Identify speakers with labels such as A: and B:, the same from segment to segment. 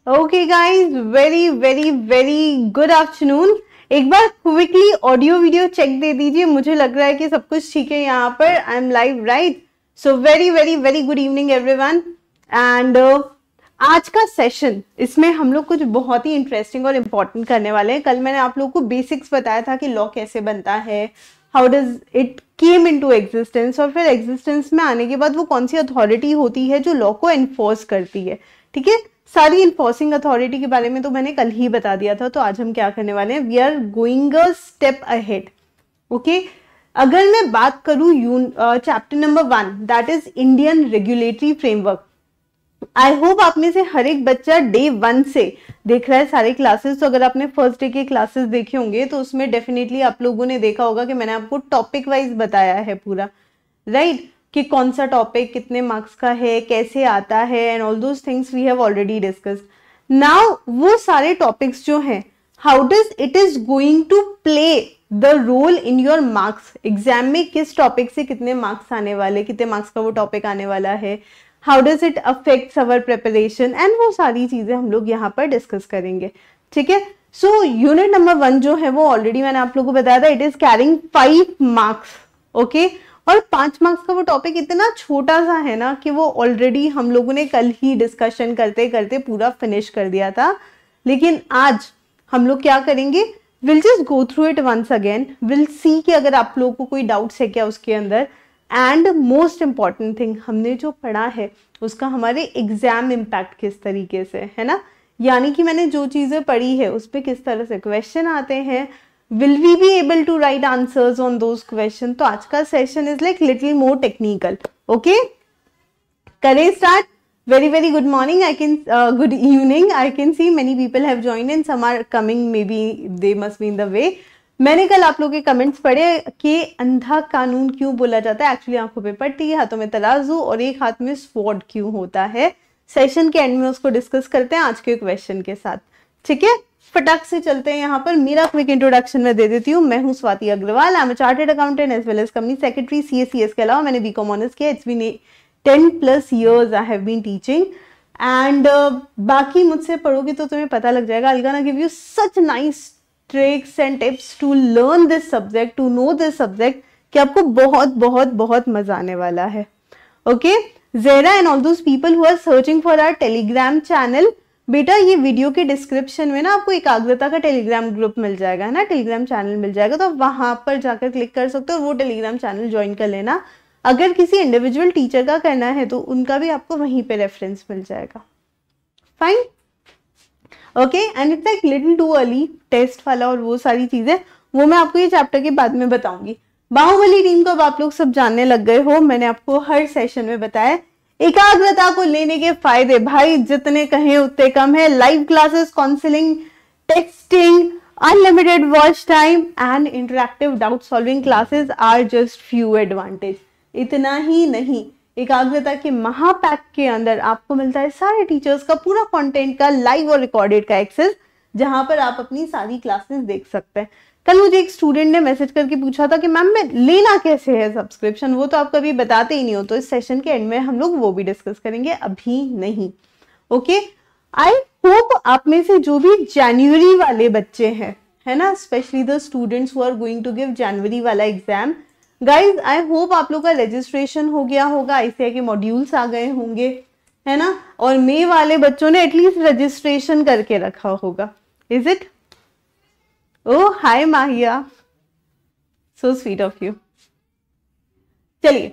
A: Okay guys, very very very good afternoon. एक बार quickly audio video check दे दीजिए। मुझे लग रहा है कि सब कुछ ठीक है यहाँ पर। I am live, right? So very very very good evening everyone. And आज का सेशन, इसमें हम लोग कुछ बहुत ही इंटरेस्टिंग और इम्पोर्टेंट करने वाले हैं। कल मैंने आप लोगों को बेसिक्स बताया था कि लॉ कैसे बनता है, how does it came into existence, और फिर एग्जिस्टेंस में आने के बाद वो कौन सी अथॉरिटी होती है जो लॉ को एनफोर्स करती है। ठीक है, सारी इन्फोर्सिंग अथॉरिटी के बारे में तो मैंने कल ही बता दिया था। तो आज हम क्या करने वाले हैं, we are going a step ahead. Okay, अगर मैं बात करूं chapter number 1, that is Indian regulatory framework. I hope आप में से हर एक बच्चा डे 1 से देख रहा है सारे क्लासेस। तो अगर आपने फर्स्ट डे के क्लासेस देखे होंगे तो उसमें डेफिनेटली आप लोगों ने देखा होगा कि मैंने आपको टॉपिक वाइज बताया है पूरा, राइट? कि कौन सा टॉपिक कितने मार्क्स का है, कैसे आता है, and all those things we have already discussed. Now वो सारे टॉपिक्स जो हैं, how does it is going to play the role in your marks. Exam में किस टॉपिक से कितने मार्क्स आने वाले, कितने मार्क्स का वो टॉपिक आने वाला है, how does it affects our preparation, and वो सारी चीजें हम लोग यहाँ पर डिस्कस करेंगे। ठीक है, सो यूनिट नंबर 1 जो है वो ऑलरेडी मैंने आप लोगों को बताया था, it is carrying 5 marks. Okay, और 5 मार्क्स का वो टॉपिक इतना छोटा सा है ना कि वो ऑलरेडी हम लोगों ने कल ही डिस्कशन करते करते पूरा फिनिश कर दिया था। लेकिन आज हम लोग क्या करेंगे, will just go through it once again, will see कि अगर आप लोगों को कोई डाउट्स है क्या उसके अंदर। एंड मोस्ट इंपॉर्टेंट थिंग, हमने जो पढ़ा है उसका हमारे एग्जाम इम्पैक्ट किस तरीके से है ना, यानी कि मैंने जो चीजें पढ़ी है उस पर किस तरह से क्वेश्चन आते हैं, will we be able to write answers on those questions। तो आज का session is like little more technical। okay, करें start। very very good morning, I can good evening, I can see many people have joined and some are coming, maybe they must be in the way। मैंने कल आप लोगों के comments पढ़े कि अंधा कानून क्यों बोला जाता है। एक्चुअली आंखों पे पट्टी, हाथों में तराजू और एक हाथ में स्वॉर्ड क्यों होता है। सेशन के एंड में उसको डिस्कस करते हैं आज के क्वेश्चन के साथ। ठीक है, फटाक से चलते हैं। यहाँ पर मेरा क्विक इंट्रोडक्शन में दे देती हूँ। मैं हूँ Swati Agrawal, I am a chartered accountant as well as company secretary. CS के अलावा मैंने बीकॉम ऑनर्स किया। It's been 10+ years I have been teaching. And बाकी मुझसे पढ़ोगे तो तुम्हें पता लग जाएगा। I am gonna give you such nice tricks and tips to learn this subject, to know this subject, कि आपको बहुत बहुत बहुत मजा आने वाला है। ओके, ज़ेरा and all those people who are searching for our Telegram channel, बेटा ये वीडियो के डिस्क्रिप्शन में ना आपको एकाग्रता का टेलीग्राम ग्रुप मिल जाएगा, है ना, टेलीग्राम चैनल मिल जाएगा। तो वहां पर जाकर क्लिक कर सकते हो और वो टेलीग्राम चैनल ज्वाइन कर लेना। अगर किसी इंडिविजुअल टीचर का करना है तो उनका भी आपको वहीं पे रेफरेंस मिल जाएगा। Fine, okay. And it's like little too early test वाला और वो सारी चीजें, वो मैं आपको ये चैप्टर के बाद में बताऊंगी। बाहुबली टीम को अब आप लोग सब जानने लग गए हो। मैंने आपको हर सेशन में बताया एकाग्रता को लेने के फायदे, भाई जितने कहें उतने कम है। Live classes, counselling, texting, unlimited watch time and interactive doubt solving classes are just few advantage. इतना ही नहीं, एकाग्रता के महापैक के अंदर आपको मिलता है सारे टीचर्स का पूरा कंटेंट का लाइव और रिकॉर्डेड का एक्सेस, जहां पर आप अपनी सारी क्लासेस देख सकते हैं। कल मुझे एक स्टूडेंट ने मैसेज करके पूछा था कि मैम मैं लेना कैसे है सब्सक्रिप्शन, वो तो आप कभी बताते ही नहीं हो। तो इस सेशन के एंड में हम लोग वो भी डिस्कस करेंगे, अभी नहीं। ओके, आई होप आप में से जो भी जनवरी वाले बच्चे हैं, है ना, specially the students who are going to give जनवरी वाला एग्जाम, गाइज आई होप आप लोग का रजिस्ट्रेशन हो गया होगा, ICAI के मॉड्यूल्स आ गए होंगे, है ना, और मई वाले बच्चों ने एटलीस्ट रजिस्ट्रेशन करके रखा होगा। Is it? ओह हाय माहिया, सो स्वीट ऑफ यू। चलिए,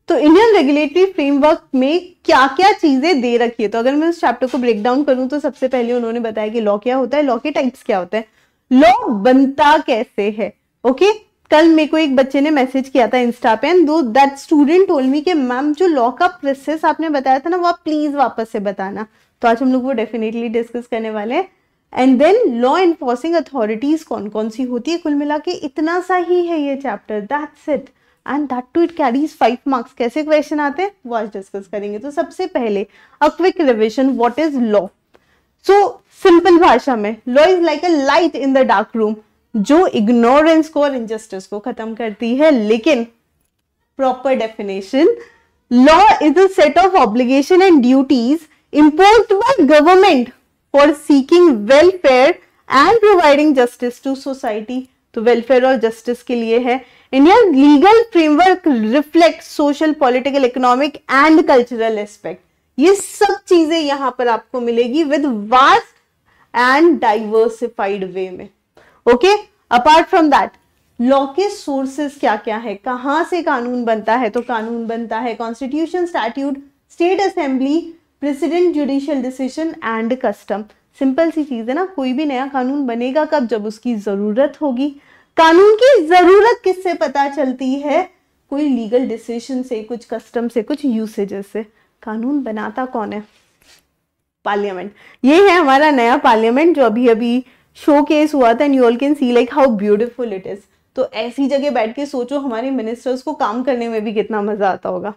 A: तो इंडियन रेगुलेटरी फ्रेमवर्क में क्या क्या चीजें दे रखी है। तो अगर मैं उस चैप्टर को ब्रेक डाउन करूं तो सबसे पहले उन्होंने बताया कि लॉ क्या होता है, लॉ के टाइप्स क्या होते हैं, लॉ बनता कैसे है। ओके, कल मेरे को एक बच्चे ने मैसेज किया था इंस्टा पे, and that student told me कि मैम जो लॉ का प्रोसेस आपने बताया था ना वो आप प्लीज वापस से बताना। तो आज हम लोग वो डेफिनेटली डिस्कस करने वाले हैं। And then law enforcing authorities कौन कौन सी होती है, कुल मिला के इतना सा ही है ये chapter, that's it. And that too it carries 5 marks. कैसे क्वेश्चन आते हैं वो आज डिस्कस करेंगे। तो सबसे पहले a quick revision, what is law. So simple भाषा में, law is like a light in the dark room, जो इग्नोरेंस को और इनजस्टिस को खत्म करती है। लेकिन proper definition, law is a set of obligation and duties imposed by government for seeking welfare and providing justice to society. तो welfare और जस्टिस के लिए है। India legal framework reflect social, political, economic and cultural aspect. ये सब चीजें यहां पर आपको मिलेगी with vast and diversified way में। Okay, apart from that law के सोर्सेस क्या क्या है, कहां से कानून बनता है? तो कानून बनता है constitution, statute, state assembly, president, judicial decision and custom. Simple सी चीज है ना, कोई भी नया कानून बनेगा कब? जब उसकी जरूरत होगी। कानून की जरूरत किससे पता चलती है? कोई लीगल डिसीजन से, कुछ कस्टम से, कुछ यूसेजेस से। कानून बनाता कौन है? पार्लियामेंट। ये है हमारा नया पार्लियामेंट जो अभी अभी शो केस हुआ था, and you all can see like how beautiful it is. तो ऐसी जगह बैठ के सोचो हमारे मिनिस्टर्स को काम करने में भी कितना मजा आता होगा,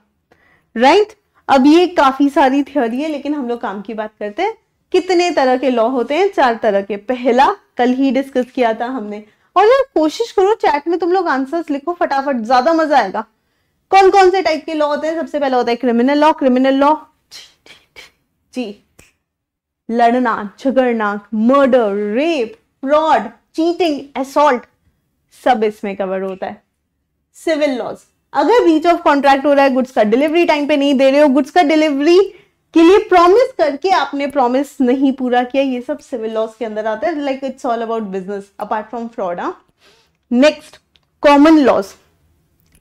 A: राइट? अब ये काफी सारी थ्योरी है, लेकिन हम लोग काम की बात करते हैं। कितने तरह के लॉ होते हैं? 4 तरह के। पहला कल ही डिस्कस किया था हमने, और यार कोशिश करो चैट में तुम लोग आंसर्स लिखो फटाफट, ज्यादा मजा आएगा। कौन कौन से टाइप के लॉ होते हैं? सबसे पहला होता है क्रिमिनल लॉ। क्रिमिनल लॉ जी, लड़ना, झगड़ना, murder, rape, fraud, cheating, assault, सब इसमें कवर होता है। सिविल लॉज, अगर ब्रीच ऑफ कॉन्ट्रैक्ट हो रहा है, गुड्स का डिलीवरी टाइम पे नहीं दे रहे हो, गुड्स का डिलीवरी के लिए प्रॉमिस करके आपने प्रॉमिस नहीं पूरा किया, ये सब सिविल लॉज के अंदर आता है। Like it's all about business apart from fraud. Next common laws,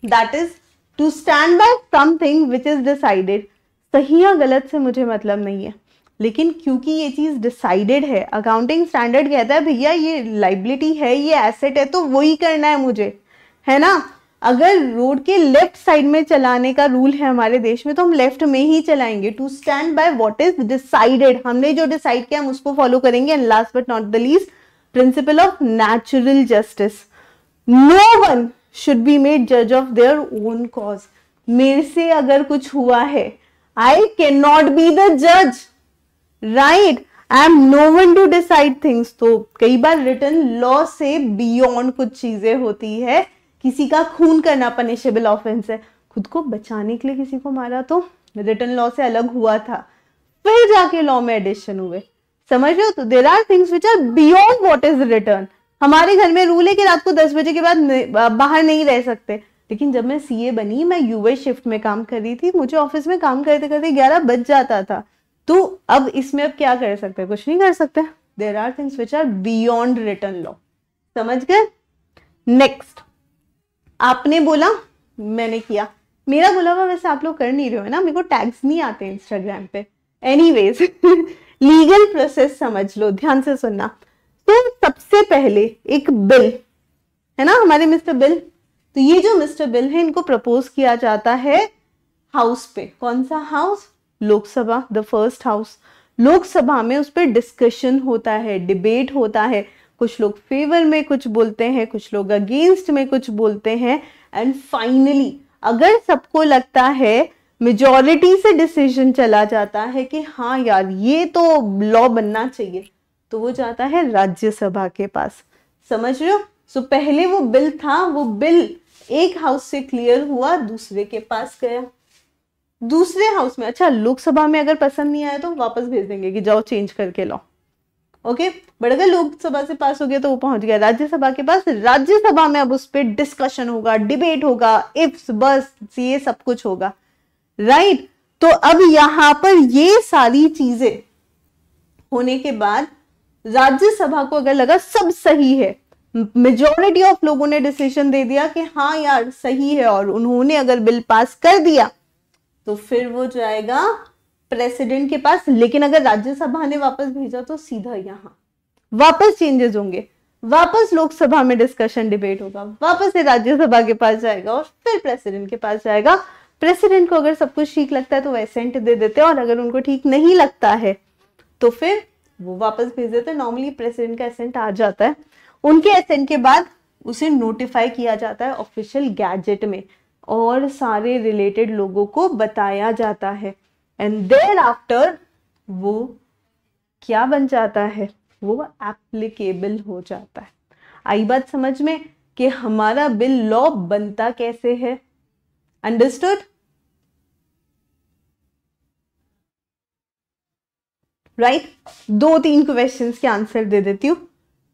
A: that is to stand by something which is decided. सही या गलत से मुझे मतलब नहीं है, लेकिन क्योंकि ये चीज डिसाइडेड है, अकाउंटिंग स्टैंडर्ड कहता है भैया ये लाइबिलिटी है, ये एसेट है, तो वही करना है मुझे, है ना? अगर रोड के लेफ्ट साइड में चलाने का रूल है हमारे देश में, तो हम लेफ्ट में ही चलाएंगे। To stand by what is decided, हमने जो डिसाइड किया हम उसको फॉलो करेंगे। And last but not the least, principle of natural justice. No one should be made जज ऑफ देयर ओन कॉज। मेरे से अगर कुछ हुआ है, I can not be the जज, right? I am no one to decide things. तो कई बार रिटन लॉ से बियॉन्ड कुछ चीजें होती है। किसी का खून करना पनिशेबल ऑफेंस है, खुद को बचाने के लिए किसी को मारा तो रिटन लॉ से अलग हुआ था, फिर जाके लॉ में एडिशन हुए, समझ रहे हो? तो there are things which are beyond what is written. हमारे घर में रूल है कि रात को 10 बजे के बाद बाहर नहीं रह सकते, लेकिन जब मैं सीए बनी, मैं यूएस शिफ्ट में काम कर रही थी, मुझे ऑफिस में काम करते करते 11 बज जाता था। तो अब इसमें अब क्या कर सकते हैं? कुछ नहीं कर सकते। There are things which are beyond written law, समझ गए? नेक्स्ट, आपने बोला, मैंने किया, मेरा बोला हुआ वैसे आप लोग कर नहीं रहे हो ना, मेरे को टैग्स नहीं आते इंस्टाग्राम पे। एनीवेज लीगल प्रोसेस समझ लो, ध्यान से सुनना। तो सबसे पहले एक बिल है ना हमारे मिस्टर बिल, तो ये जो मिस्टर बिल है इनको प्रपोज किया जाता है हाउस पे। कौन सा house? Lok Sabha, the first house. Lok Sabha में उस पर डिस्कशन होता है, डिबेट होता है। कुछ लोग फेवर में कुछ बोलते हैं, कुछ लोग अगेंस्ट में कुछ बोलते हैं, एंड फाइनली अगर सबको लगता है, मेजॉरिटी से डिसीजन चला जाता है कि हाँ यार ये तो लॉ बनना चाहिए, तो वो जाता है राज्यसभा के पास। समझ रहे हो? सो पहले वो बिल था, वो बिल एक हाउस से क्लियर हुआ, दूसरे के पास गया, दूसरे हाउस में। अच्छा, लोकसभा में अगर पसंद नहीं आया तो वापस भेज देंगे कि जाओ चेंज करके लाओ, ओके? बट अगर लोकसभा से पास हो गया तो वो पहुंच गया राज्यसभा के पास। राज्यसभा में अब उस पर डिस्कशन होगा, डिबेट होगा, इफ्स, बस, ये सब कुछ होगा, राइट? तो अब यहां पर ये सारी चीजें होने के बाद राज्यसभा को अगर लगा सब सही है, मेजॉरिटी ऑफ लोगों ने डिसीजन दे दिया कि हाँ यार सही है, और उन्होंने अगर बिल पास कर दिया, तो फिर वो जाएगा प्रेसिडेंट के पास। लेकिन अगर राज्यसभा ने वापस भेजा तो सीधा यहां वापस चेंजेस होंगे, वापस लोकसभा में डिस्कशन डिबेट होगा, वापस से राज्यसभा के पास जाएगा, और फिर प्रेसिडेंट के पास जाएगा। प्रेसिडेंट को अगर सब कुछ ठीक लगता है तो वो एसेंट दे देते हैं, और अगर उनको ठीक नहीं लगता है तो फिर वो वापस भेज देते हैं। नॉर्मली प्रेसिडेंट का एसेंट आ जाता है, उनके एसेंट के बाद उसे नोटिफाई किया जाता है ऑफिशियल गैजेट में, और सारे रिलेटेड लोगों को बताया जाता है, एंड देयर आफ्टर वो क्या बन जाता है? वो एप्लीकेबल हो जाता है। आई बात समझ में कि हमारा बिल लॉ बनता कैसे है? अंडरस्टूड? राइट? 2-3 क्वेश्चंस के आंसर दे देती हूँ।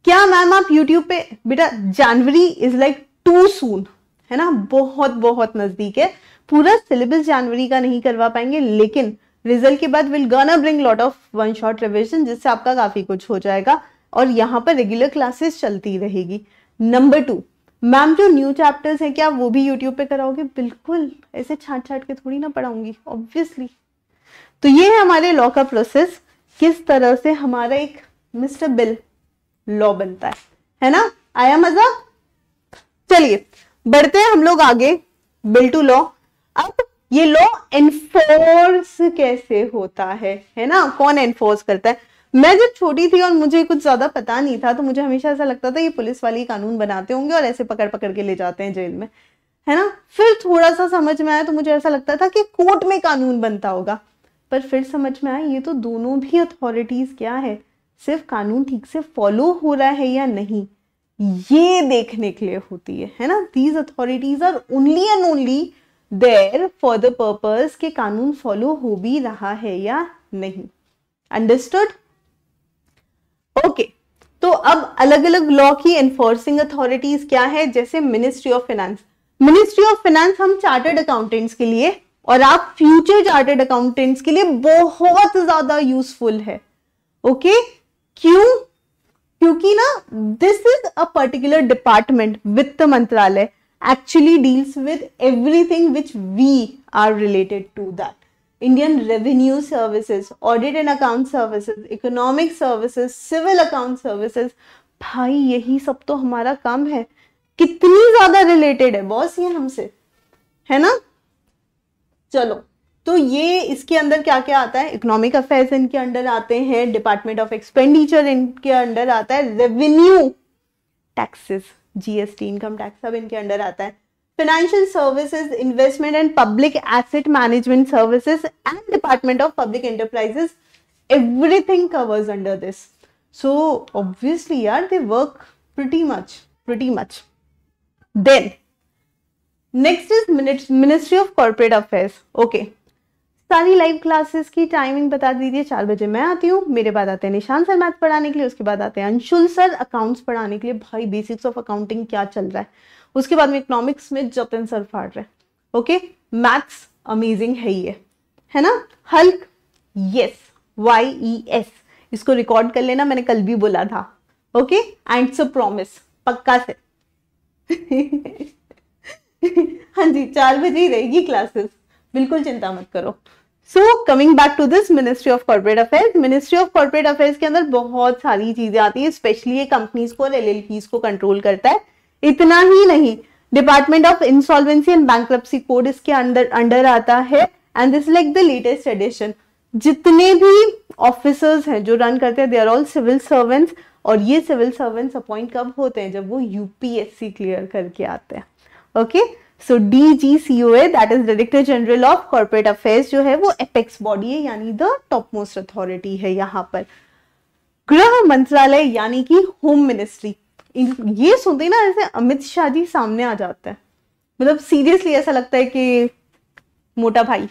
A: क्या मैम आप यूट्यूब पे, बेटा जनवरी इज लाइक टू सून, है ना, बहुत बहुत नजदीक है, पूरा सिलेबस जनवरी का नहीं करवा पाएंगे, लेकिन रिजल्ट के बाद will gonna bring lot of one shot revision, जिससे आपका काफी कुछ हो जाएगा और यहाँ पर रेगुलर क्लासेस चलती रहेगी। नंबर 2, मैम जो न्यू चैप्टर्स हैं क्या वो भी यूट्यूब पे कराओगे? बिल्कुल, ऐसे छाट छाट के थोड़ी ना पढ़ाऊंगी ऑब्वियसली। तो ये है हमारे लॉ का प्रोसेस, किस तरह से हमारा एक मिस्टर बिल लॉ बनता है ना? आया मजा? चलिए बढ़ते हैं हम लोग आगे, बिल टू लॉ। अब ये लॉ एनफोर्स कैसे होता है ना, कौन एनफोर्स करता है? मैं जब छोटी थी और मुझे कुछ ज्यादा पता नहीं था, तो मुझे हमेशा ऐसा लगता था ये पुलिस वाले कानून बनाते होंगे और ऐसे पकड़ पकड़ के ले जाते हैं जेल में, है ना। फिर थोड़ा सा समझ में आया तो मुझे ऐसा लगता था कि कोर्ट में कानून बनता होगा, पर फिर समझ में आया ये तो दोनों भी अथॉरिटीज क्या है, सिर्फ कानून ठीक से फॉलो हो रहा है या नहीं ये देखने के लिए होती है ना। These authorities are only and only there for the purpose के कानून फॉलो हो भी रहा है या नहीं। अंडरस्टूड? ओके, तो अब अलग अलग लॉ की एनफोर्सिंग अथॉरिटीज क्या है, जैसे ministry of finance. Ministry of finance हम चार्टर्ड अकाउंटेंट्स के लिए और आप फ्यूचर चार्टर्ड अकाउंटेंट्स के लिए बहुत ज्यादा यूजफुल है। ओके, क्यों? क्योंकि ना this is a particular department, वित्त मंत्रालय actually deals with everything which we are related to that. Indian revenue services, audit and account services, economic services, civil account services, भाई यही सब तो हमारा काम है। कितनी ज्यादा रिलेटेड है बॉस ये हमसे, है ना। चलो, तो ये इसके अंदर क्या क्या आता है? इकोनॉमिक अफेयर्स इनके अंडर आते हैं, डिपार्टमेंट ऑफ एक्सपेंडिचर इनके अंडर आता है, revenue, taxes, GST, income tax सब इनके अंडर आता है, financial services, investment and public asset management services and department of public enterprises, everything covers under this. So obviously यार they work pretty much. Then next is ministry of corporate affairs. Okay, सारी live classes की timing बता दीजिए। 4 बजे मैं आती हूँ, मेरे बाद आते हैं निशान सर मैथ पढ़ाने के लिए, उसके बाद आते हैं अंशुल सर अकाउंट्स पढ़ाने के लिए, भाई बेसिक्स ऑफ अकाउंटिंग क्या चल रहा है, उसके बाद में इकोनॉमिक्स में जतिन सर फाड़ रहे हैं। ओके, मैथ्स अमेजिंग है ये, है ना। हल्क, यस, YES, इसको रिकॉर्ड कर लेना, मैंने कल भी बोला था। Okay, and it's a promise, पक्का से। हाँ जी, 4 बजे ही रहेगी क्लासेस, बिल्कुल चिंता मत करो। So coming back to this ministry of corporate affairs. Ministry of corporate affairs के अंदर बहुत सारी चीजें आती है, स्पेशली ये कंपनीज को और LLPs को कंट्रोल करता है। इतना ही नहीं, department of insolvency and bankruptcy code इसके अंडर आता है, and this like the latest edition. जितने भी ऑफिसर्स हैं जो रन करते हैं, they are all civil servants, और ये सिविल सर्वेंट्स अपॉइंट कब होते हैं? जब वो UPSC क्लियर करके आते हैं। Okay, so DGCOA, that is director general of corporate affairs, जो है वो एपेक्स बॉडी है, यानी द टॉप मोस्ट अथॉरिटी है यहाँ पर। गृह मंत्रालय यानी कि होम मिनिस्ट्री, ये सुनते ही ना ऐसे अमित शाह जी सामने आ जाता है, मतलब सीरियसली ऐसा लगता है कि मोटा भाई।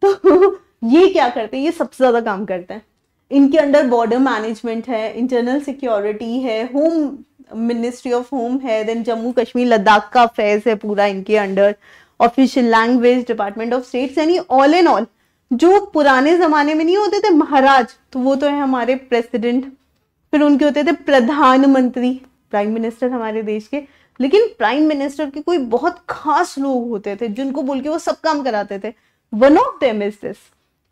A: तो ये क्या करते हैं? ये सबसे ज्यादा काम करते हैं। इनके अंडर बॉर्डर मैनेजमेंट है, इंटरनल सिक्योरिटी है, होम मिनिस्ट्री ऑफ होम है, देन जम्मू कश्मीर लद्दाख का अफेयर्स है पूरा इनके under, official language, department of states, यानी ऑल इन ऑल। जो पुराने जमाने में नहीं होते थे महाराज, तो वो तो है हमारे प्रेसिडेंट, फिर उनके होते थे प्रधानमंत्री, प्राइम मिनिस्टर हमारे देश के। लेकिन प्राइम मिनिस्टर के कोई बहुत खास लोग होते थे जिनको बोल के वो सब काम कराते थे। One of them is this.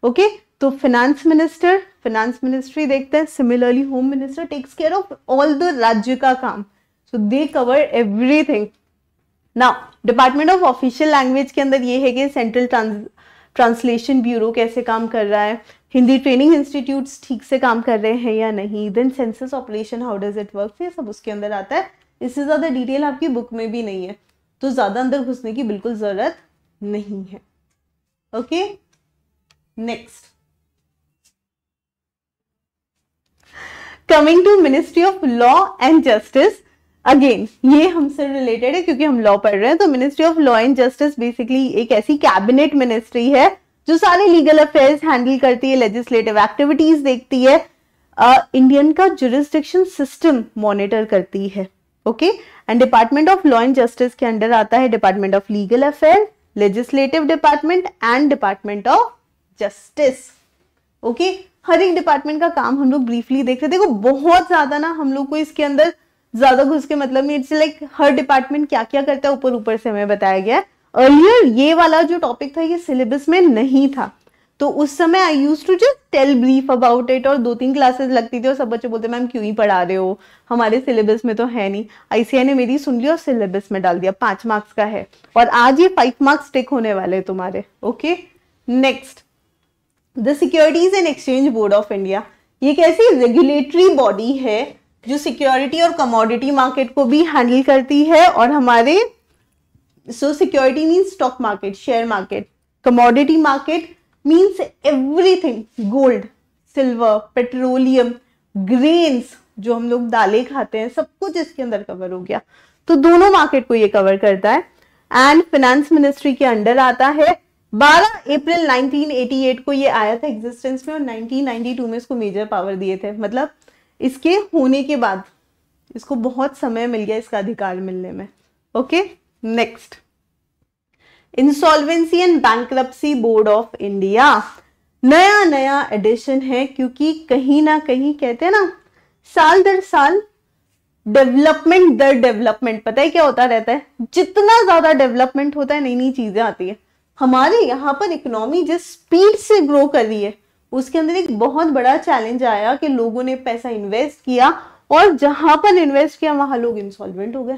A: Okay, तो फाइनेंस मिनिस्टर, फाइनेंस मिनिस्ट्री देखते हैं। Similarly home minister takes care of all the राज्य का काम, so they cover everything. Now department of official language के अंदर ये है कि सेंट्रल ट्रांसलेशन ब्यूरो कैसे काम कर रहा है, हिंदी ट्रेनिंग इंस्टीट्यूट्स ठीक से काम कर रहे हैं या नहीं, then census operation, how does it work, ये सब उसके अंदर आता है। इससे ज्यादा डिटेल आपकी बुक में भी नहीं है, तो ज्यादा अंदर घुसने की बिल्कुल जरूरत नहीं है। Okay, next coming to ministry of law and justice. Again ये हमसे रिलेटेड है क्योंकि हम लॉ पढ़ रहे हैं। तो ministry of law and justice basically एक ऐसी कैबिनेट मिनिस्ट्री है जो सारे लीगल अफेयर्स हैंडल करती है, लेजिस्लेटिव एक्टिविटीज देखती है, इंडियन का जुरिस्डिक्शन सिस्टम मॉनिटर करती है। Okay, and department of law and justice के अंडर आता है department of legal affair, legislative department and department of justice. Okay, हर एक डिपार्टमेंट का काम हम लोग ब्रीफली देख रहे थे। देखो बहुत ज्यादा ना हम लोग को इसके अंदर ज्यादा घुस के मतलब नहीं, इट्स लाइक हर डिपार्टमेंट क्या क्या करता है ऊपर ऊपर से हमें बताया गया है। अर्लियर ये वाला जो टॉपिक था ये सिलेबस में नहीं था, तो उस समय I used to just tell brief about it, और 2-3 क्लासेस लगती थी और सब बच्चे बोलते मैम क्यों ही पढ़ा रहे हो, हमारे सिलेबस में तो है नहीं। आईसीआई ने मेरी सुन लिया और सिलेबस में डाल दिया, 5 मार्क्स का है, और आज ये 5 मार्क्स टिक होने वाले तुम्हारे। Okay, next, the securities and exchange board of India. ये एक ऐसी रेगुलेटरी बॉडी है जो सिक्योरिटी और कमोडिटी मार्केट को भी हैंडल करती है, और हमारे security means stock market, share market, commodity market means everything, gold, silver, petroleum, grains, जो हम लोग दालें खाते हैं, सब कुछ इसके अंदर कवर हो गया। तो दोनों मार्केट को ये कवर करता है, एंड फाइनेंस मिनिस्ट्री के अंडर आता है। 12 अप्रैल 1988 को ये आया था एग्जिस्टेंस में, और 1992 में इसको मेजर पावर दिए थे। मतलब इसके होने के बाद इसको बहुत समय मिल गया इसका अधिकार मिलने में। Okay, next, insolvency and bankruptcy board of India. नया नया एडिशन है, क्योंकि कहीं ना कहीं कहते हैं ना साल दर साल डेवलपमेंट दर डेवलपमेंट, पता है क्या होता रहता है, जितना ज्यादा डेवलपमेंट होता है नई नई चीजें आती है। हमारे यहाँ पर इकोनॉमी जिस स्पीड से ग्रो कर रही है उसके अंदर एक बहुत बड़ा चैलेंज आया कि लोगों ने पैसा इन्वेस्ट किया, और जहां पर इन्वेस्ट किया वहां लोग इंसॉल्वेंट हो गए।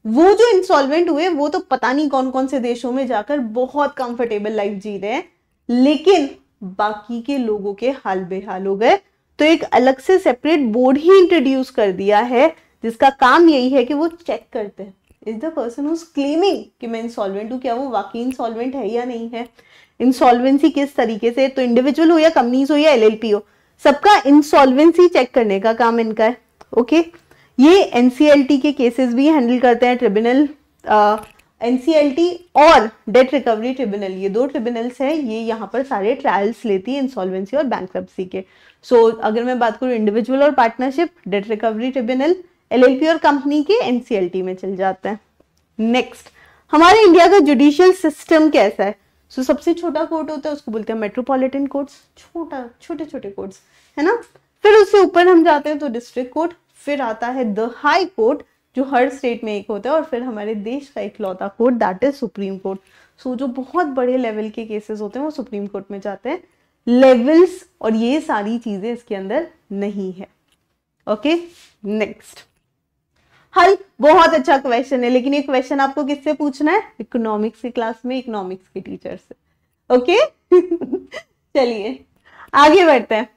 A: वो जो इंसॉल्वेंट हुए वो तो पता नहीं कौन कौन से देशों में जाकर बहुत कंफर्टेबल लाइफ जी रहे हैं, लेकिन बाकी के लोगों के हाल बेहाल हो गए। तो एक अलग से सेपरेट बोर्ड ही इंट्रोड्यूस कर दिया है, जिसका काम यही है कि वो चेक करते हैं is the person who is claiming कि मैं इंसॉल्वेंट हूं, क्या वो वाकई इंसॉल्वेंट है या नहीं है। इंसॉल्वेंसी किस तरीके से, तो इंडिविजुअल हो या कंपनीज हो या एलएलपी हो, सबका इंसॉल्वेंसी चेक करने का काम इनका है। ओके, ये एनसीएलटी के केसेस भी हैंडल करते हैं ट्रिब्यूनल, एनसीएलटी और डेट रिकवरी ट्रिब्यूनल, ये 2 ट्रिब्यूनल्स है, ये यहाँ पर सारे ट्रायल्स लेती है इंसॉल्वेंसी और बैंक्रप्सी के। सो अगर मैं बात करूँ इंडिविजुअल और partnership, date recovery tribunal, LLP और कंपनी के एनसीएलटी में चल जाते हैं। नेक्स्ट, हमारे इंडिया का जुडिशियल सिस्टम कैसा है। सो सबसे छोटा कोर्ट होता है उसको बोलते हैं मेट्रोपॉलिटन कोर्ट्स, छोटे छोटे कोर्ट्स है ना। फिर उससे ऊपर हम जाते हैं तो डिस्ट्रिक्ट कोर्ट, फिर आता है द हाई कोर्ट जो हर स्टेट में एक होता है, और फिर हमारे देश का इकलौता court that is supreme court. So जो बहुत बड़े लेवल के केसेस होते हैं वो सुप्रीम कोर्ट में जाते हैं। लेवल्स और ये सारी चीजें इसके अंदर नहीं है। ओके, नेक्स्ट, हल बहुत अच्छा क्वेश्चन है, लेकिन ये क्वेश्चन आपको किससे पूछना है, इकोनॉमिक्स की क्लास में, इकोनॉमिक्स के टीचर से। ओके चलिए आगे बढ़ते हैं।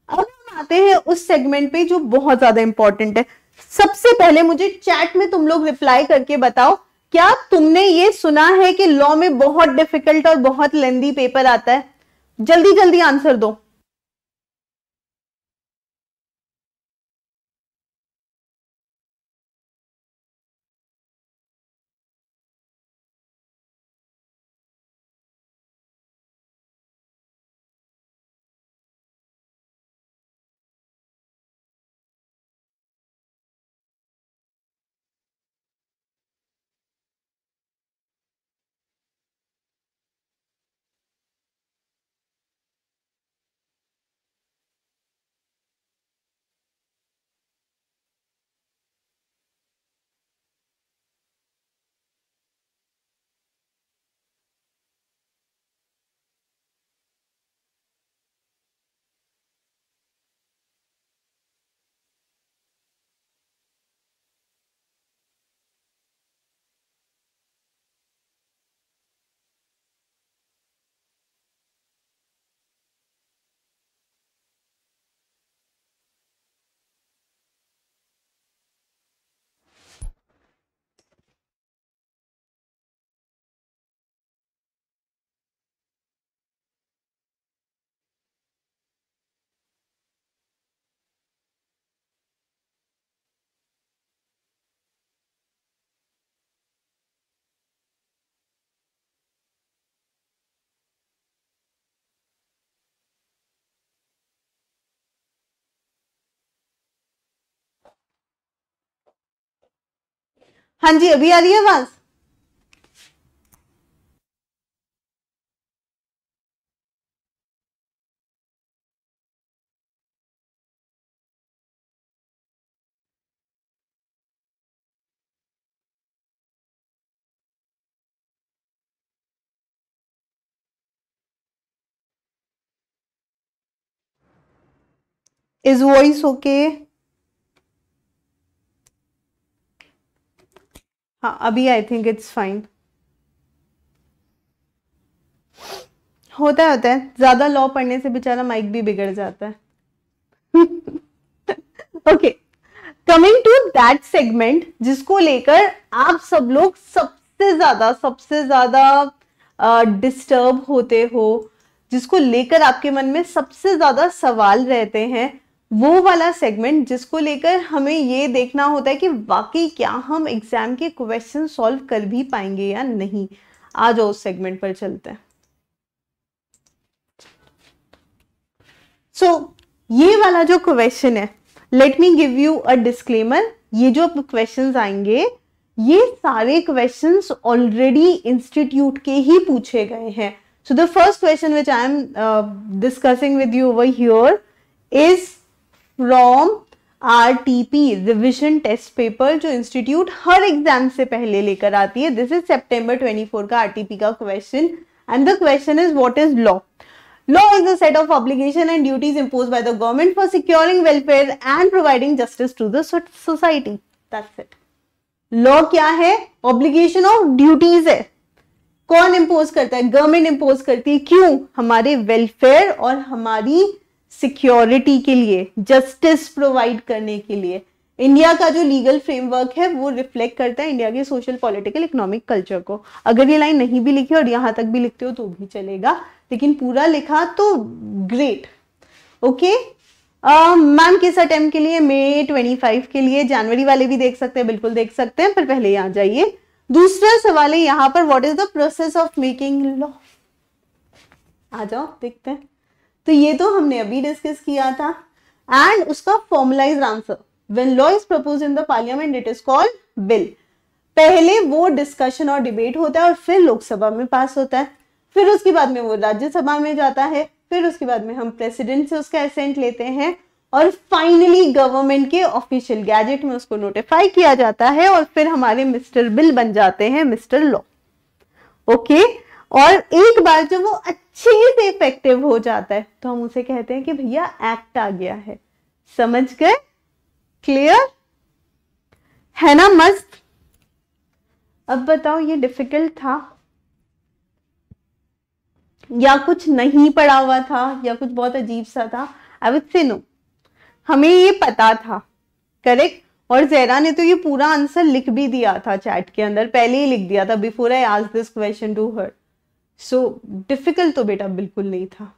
A: अब हम आते हैं उस सेगमेंट पे जो बहुत ज्यादा इंपॉर्टेंट है। सबसे पहले मुझे चैट में तुम लोग रिप्लाई करके बताओ, क्या तुमने ये सुना है कि लॉ में बहुत डिफिकल्ट और बहुत लेंदी पेपर आता है। जल्दी जल्दी आंसर दो। हाँ जी, अभी आ रही है आवाज? Is voice okay? हाँ, अभी आई थिंक इट्स फाइन। होता है ज्यादा लॉ पढ़ने से बेचारा माइक भी बिगड़ जाता है। Okay, coming to that segment जिसको लेकर आप सब लोग सबसे ज्यादा डिस्टर्ब होते हो, जिसको लेकर आपके मन में सबसे ज्यादा सवाल रहते हैं, वो वाला सेगमेंट जिसको लेकर हमें ये देखना होता है कि वाकई क्या हम एग्जाम के क्वेश्चन सॉल्व कर भी पाएंगे या नहीं। आ जाओ उस सेगमेंट पर चलते हैं। सो ये वाला जो क्वेश्चन है, let me give you a disclaimer, ये जो क्वेश्चंस आएंगे ये सारे क्वेश्चंस ऑलरेडी इंस्टीट्यूट के ही पूछे गए हैं। So the first question which I am discussing with you over here is from RTP revision test paper, जो इंस्टीट्यूट हर एग्जाम से पहले लेकर आती है। दिस इज सितंबर 24 का आरटीपी का question and the question is what is law? Law is a set of obligations and duties imposed by the government for securing welfare and providing justice to the society. That's it. Law क्या है? Obligation of duties है। कौन impose करता है? Government impose करती है। क्यों? हमारे वेलफेयर और हमारी सिक्योरिटी के लिए, जस्टिस प्रोवाइड करने के लिए। इंडिया का जो लीगल फ्रेमवर्क है वो रिफ्लेक्ट करता है इंडिया के सोशल, पॉलिटिकल, इकोनॉमिक कल्चर को। अगर ये लाइन नहीं भी लिखी और यहां तक भी लिखते हो तो भी चलेगा, लेकिन पूरा लिखा तो ग्रेट। ओके मैम, किस अटेम्प्ट के लिए? मई 25 के लिए। जनवरी वाले भी देख सकते हैं, बिल्कुल देख सकते हैं, पर पहले यहाँ जाइए। दूसरा सवाल है यहाँ पर, what is the process of making law? आ जाओ देखते हैं। तो ये तो हमने अभी डिस्कस किया था एंड उसका formulised answer, when law is proposed in the parliament it is called bill. पहले वो डिस्कशन और डिबेट होता है और फिर लोकसभा में पास होता है, फिर उसके बाद में वो राज्यसभा में जाता है, फिर उसके बाद में हम प्रेसिडेंट से उसका असेंट लेते हैं और फाइनली गवर्नमेंट के ऑफिशियल गैजेट में उसको नोटिफाई किया जाता है और फिर हमारे मिस्टर बिल बन जाते हैं मिस्टर लॉ। ओके, और एक बार जब वो अच्छे से इफेक्टिव हो जाता है तो हम उसे कहते हैं कि भैया एक्ट आ गया है। समझ गए? क्लियर है ना? मस्त। अब बताओ ये डिफिकल्ट था या कुछ नहीं पढ़ा हुआ था या कुछ बहुत अजीब सा था? आई वुड से नो, हमें ये पता था। करेक्ट। और जहरा ने तो ये पूरा आंसर लिख भी दिया था चैट के अंदर, पहले ही लिख दिया था before I asked this question to her. So difficult तो बेटा बिल्कुल नहीं था,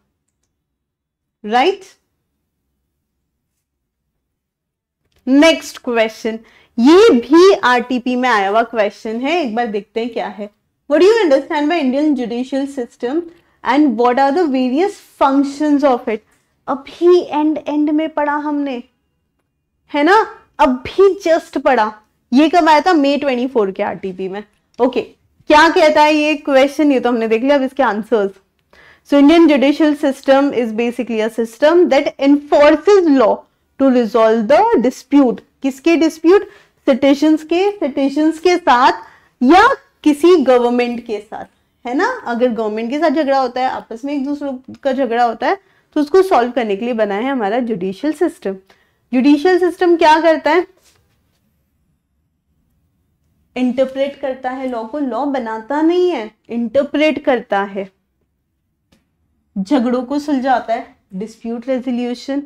A: राइट? नेक्स्ट क्वेश्चन, ये भी आरटीपी में आया हुआ क्वेश्चन है, एक बार देखते हैं क्या है। What do you understand by Indian judicial system and what are the various functions of it? अभी एंड में पढ़ा हमने, है ना? अभी जस्ट पढ़ा। ये कब आया था? मई 24 के आरटीपी में। ओके, क्या कहता है ये क्वेश्चन? ये तो हमने देख लिया, अब इसके answers. So Indian judicial system is basically a system that enforces law to resolve the dispute. किसके डिस्प्यूट? सिटिजन्स के साथ या किसी गवर्नमेंट के साथ, है ना? अगर गवर्नमेंट के साथ झगड़ा होता है, आपस में एक दूसरे का झगड़ा होता है, तो उसको सॉल्व करने के लिए बना है हमारा जुडिशियल सिस्टम। जुडिशियल सिस्टम क्या करता है? इंटरप्रेट करता है लॉ को। लॉ बनाता नहीं है, इंटरप्रेट करता है। झगड़ों को सुलझाता है, डिस्प्यूट रेजोल्यूशन,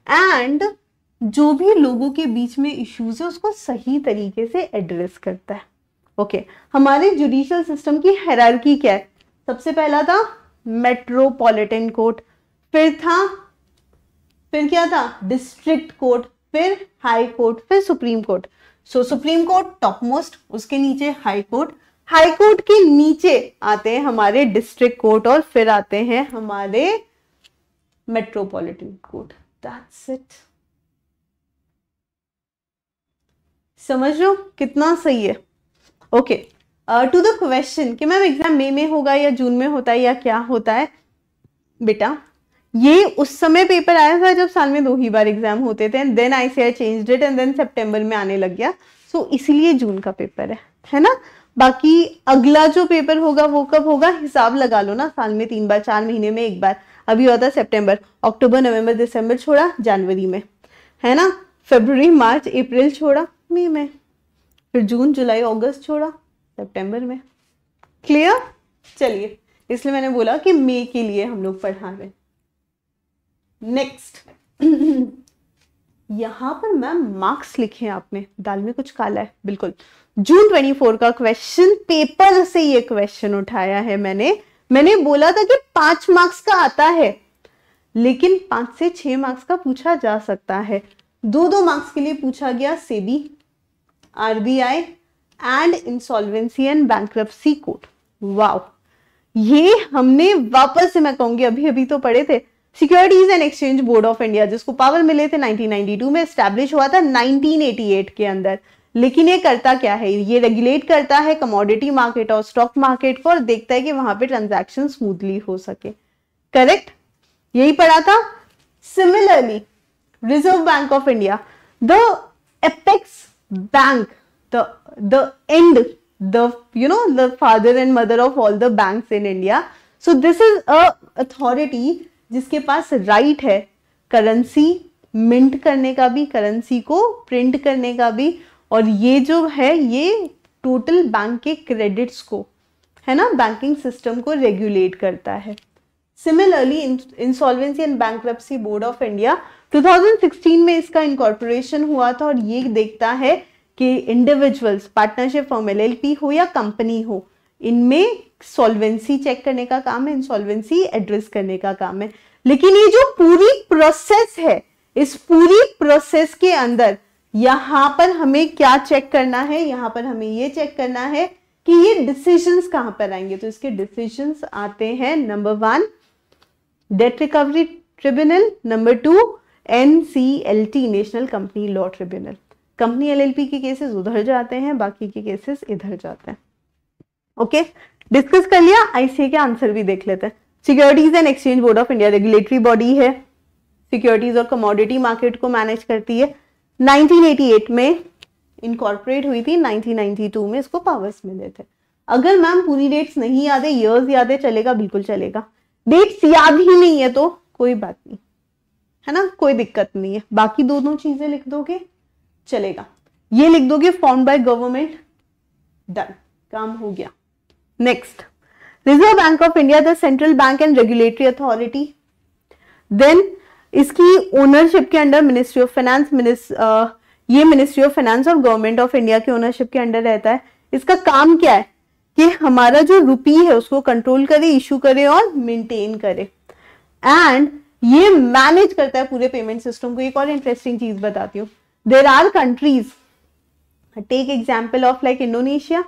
A: एंड जो भी लोगों के बीच में इश्यूज है उसको सही तरीके से एड्रेस करता है। ओके, हमारे जुडिशियल सिस्टम की हायरार्की क्या है? सबसे पहला था मेट्रोपॉलिटन कोर्ट, फिर क्या था? डिस्ट्रिक्ट कोर्ट, फिर हाई कोर्ट, फिर सुप्रीम कोर्ट। सो सुप्रीम कोर्ट टॉप मोस्ट, उसके नीचे हाई कोर्ट, हाई कोर्ट के नीचे आते हैं हमारे डिस्ट्रिक्ट कोर्ट और फिर आते हैं हमारे मेट्रोपॉलिटन कोर्ट। That's it. समझ लो कितना सही है। ओके, टू द क्वेश्चन कि मैम एग्जाम मई में होगा या जून में होता है या क्या होता है, बेटा ये उस समय पेपर आया था जब साल में 2 ही बार एग्जाम होते थे, and then ICAR changed it and then सितंबर में आने लग गया, सो इसीलिए जून का पेपर है ना। बाकी अगला जो पेपर होगा वो कब होगा, हिसाब लगा लो ना, साल में 3 बार, 4 महीने में 1 बार, अभी होता है सितंबर, अक्टूबर, नवंबर, दिसंबर छोड़ा जनवरी में, है ना, फरवरी, मार्च, अप्रैल छोड़ा मई में, फिर जून, जुलाई, अगस्त छोड़ा सितंबर में। क्लियर? चलिए, इसलिए मैंने बोला कि मई के लिए हम लोग पढ़ा रहे। नेक्स्ट यहां पर मैम मार्क्स लिखे हैं आपने, दाल में कुछ काला है, बिल्कुल जून 24 का क्वेश्चन पेपर से ये क्वेश्चन उठाया है मैंने बोला था कि 5 मार्क्स का आता है, लेकिन 5 से 6 मार्क्स का पूछा जा सकता है। 2 मार्क्स के लिए पूछा गया SEBI, RBI and insolvency and bankruptcy code. Wow, ये हमने वापस से, मैं कहूंगी अभी अभी तो पढ़े थे। Securities and exchange board of India, जिसको पावर मिले थे 1992 में, एस्टैब्लिश हुआ था 1988 के अंदर। लेकिन ये करता क्या है, ये रेगुलेट करता है कमोडिटी मार्केट और स्टॉक मार्केट को, और देखता है कि वहां पे ट्रांजैक्शन स्मूथली हो सके। करेक्ट, यही पढ़ा था। Similarly reserve bank of India, the apex bank, the end, the father and mother of all the banks in India. So this is a authority जिसके पास राइट है करेंसी मिंट करने का भी, करेंसी को प्रिंट करने का भी, और ये जो है ये टोटल बैंक के क्रेडिट्स को, है ना, बैंकिंग सिस्टम को रेगुलेट करता है। Similarly insolvency and bankruptcy board of India 2016 में इसका इनकॉर्पोरेशन हुआ था, और ये देखता है कि इंडिविजुअल्स, पार्टनरशिप फॉर्म, LLP हो या कंपनी हो, इनमें सॉल्वेंसी चेक करने का काम है, इंसॉल्वेंसी एड्रेस करने का काम है। लेकिन ये जो पूरी प्रोसेस है, इस पूरी प्रोसेस के अंदर यहां पर हमें क्या चेक करना है, यहां पर हमें ये चेक करना है कि ये डिसीजंस कहां पर आएंगे। तो इसके डिसीजंस आते हैं, number 1 date recovery tribunal, number 2 NCLT national company law tribunal. Company LLP के केसेस उधर जाते हैं, बाकी के केसेस इधर जाते हैं। ओके, डिस्कस कर लिया। ICAR के आंसर भी देख लेते हैं। Securities and exchange board of India regulatory body है, सिक्योरिटीज और कमोडिटी मार्केट को मैनेज करती है। 1988 में इनकॉर्पोरेट हुई थी, 1992 में इसको पावर्स मिले थे। अगर मैम पूरी डेट्स नहीं याद है, ईयर्स याद है, चलेगा, बिल्कुल चलेगा। डेट्स याद ही नहीं है तो कोई बात नहीं, है ना, कोई दिक्कत नहीं है। बाकी दोनों चीजें लिख दोगे चलेगा। ये लिख दोगे फॉर्म बाय गवर्नमेंट, डन, काम हो गया। Next, reserve bank of India the central bank and regulatory authority. Then इसकी ओनरशिप के अंडर मिनिस्ट्री ऑफ फाइनेंस, ये मिनिस्ट्री ऑफ फाइनेंस और गवर्नमेंट ऑफ इंडिया के ओनरशिप के अंडर रहता है। इसका काम क्या है कि हमारा जो रुपी है उसको कंट्रोल करे, इशू करे और मेंटेन करे, एंड ये मैनेज करता है पूरे पेमेंट सिस्टम को। एक और इंटरेस्टिंग चीज बताती हूँ, there are countries, take example of like Indonesia,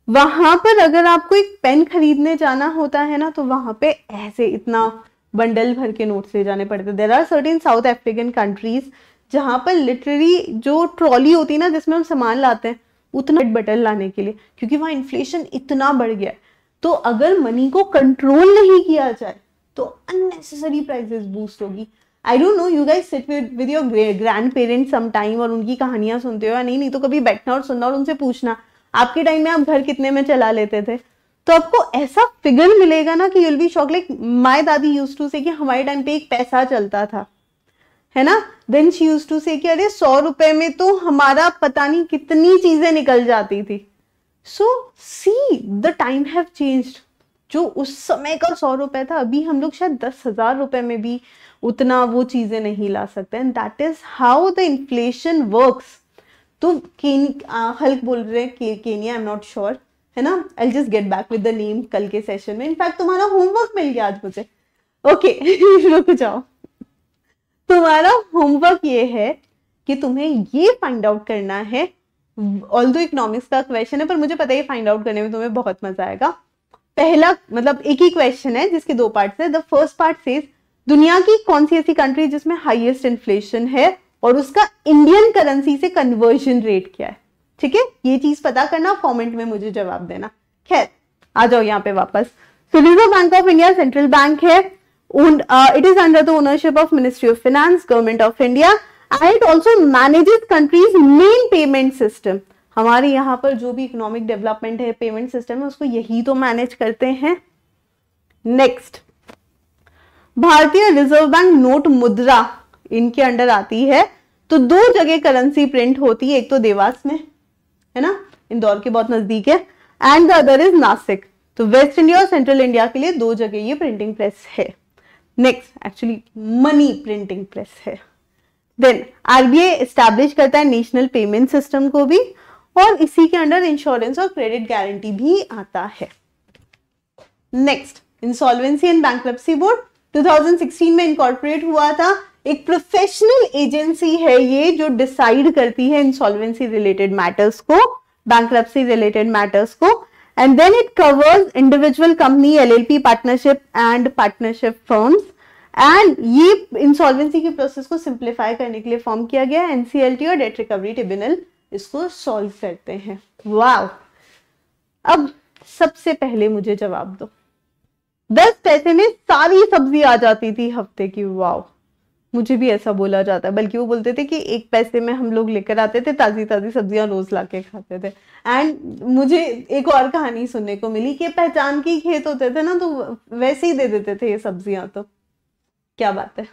A: वहां पर अगर आपको एक पेन खरीदने जाना होता है ना, तो वहां पे ऐसे इतना बंडल भर के नोट्स ले जाने पड़ते। There are certain South African countries जहां पर लिटरली जो ट्रॉली होती है ना जिसमें हम सामान लाते हैं, उतना बटन लाने के लिए, क्योंकि वहां इन्फ्लेशन इतना बढ़ गया है। तो अगर मनी को कंट्रोल नहीं किया जाए तो अननेसेसरी प्राइसेस बूस्ट होगी। I don't know, you guys sit with your grandparents some time और उनकी कहानियां सुनते हो या नहीं तो कभी बैठना और सुनना और उनसे पूछना आपके टाइम में आप घर कितने में चला लेते थे, तो आपको ऐसा फिगर मिलेगा ना कि you'll be shock. Like my दादी यूज्ड टू से कि हमारे टाइम पे एक पैसा चलता था, है ना, देन शी यूज्ड टू से कि अरे 100 रुपए में तो हमारा पता नहीं कितनी चीजें निकल जाती थी। So see the time have changed. जो उस समय का 100 रुपए था, अभी हम लोग शायद 10,000 रुपए में भी उतना वो चीजें नहीं ला सकते, and that is how the inflation works. तो हल्क बोल रहे हैं Kenya, I am not sure, है ना, I just get back with the name कल के सेशन में। इनफैक्ट तुम्हारा होमवर्क मिल गया आज मुझे। ओके रुक जाओ, तुम्हारा होमवर्क ये है कि तुम्हें ये फाइंड आउट करना है, ऑल्दो इकोनॉमिक्स का क्वेश्चन है पर मुझे पता है फाइंड आउट करने में तुम्हें बहुत मजा आएगा। पहला मतलब एक ही क्वेश्चन है जिसके 2 पार्ट्स है। द फर्स्ट पार्ट सेज दुनिया की कौन सी ऐसी कंट्री जिसमें हाईएस्ट इन्फ्लेशन है और उसका इंडियन करेंसी से कन्वर्जन रेट क्या है। ठीक है, ये चीज पता करना, कमेंट में मुझे जवाब देना। खैर आ जाओ यहाँ पे वापस। तो reserve bank of India central bank है, it is under the ownership of ministry of finance, government of India, and it also manages country's main payment system. हमारे यहाँ पर जो भी इकोनॉमिक डेवलपमेंट है, पेमेंट सिस्टम है, उसको यही तो मैनेज करते हैं। नेक्स्ट, भारतीय रिजर्व बैंक नोट मुद्रा इनके अंडर आती है। तो दो जगह करेंसी प्रिंट होती है, एक तो देवास में है ना, इंदौर के बहुत नजदीक है, and the other is Nashik. तो वेस्ट इंडिया और सेंट्रल इंडिया के लिए दो जगह ये प्रिंटिंग प्रेस है। Next, actually money printing press है। देन आरबीआई एस्टैब्लिश करता है नेशनल पेमेंट सिस्टम को भी, और इसी के अंडर इंश्योरेंस और क्रेडिट गारंटी भी आता है। Next, insolvency and bankruptcy board 2016 में इनकॉर्पोरेट हुआ था। एक प्रोफेशनल एजेंसी है ये जो डिसाइड करती है इंसॉल्वेंसी रिलेटेड मैटर्स को, बैंक्रप्सी रिलेटेड मैटर्स को, and then it covers individual company, LLP, partnership and partnership firms. And ये इंसॉल्वेंसी की प्रोसेस को सिंप्लीफाई करने के लिए फॉर्म किया गया है। एनसीएलटी और डेट रिकवरी ट्रिब्यूनल इसको सॉल्व करते हैं। वाव, अब सबसे पहले मुझे जवाब दो, 10 पैसे में सारी सब्जी आ जाती थी हफ्ते की। वाव, मुझे भी ऐसा बोला जाता है, बल्कि वो बोलते थे कि 1 पैसे में हम लोग लेकर आते थे, ताजी ताजी सब्जियां रोज लाके खाते थे। एंड मुझे एक और कहानी सुनने को मिली कि पहचान के खेत होते थे ना, तो वैसे ही दे देते थे ये सब्जियां। तो क्या बात है।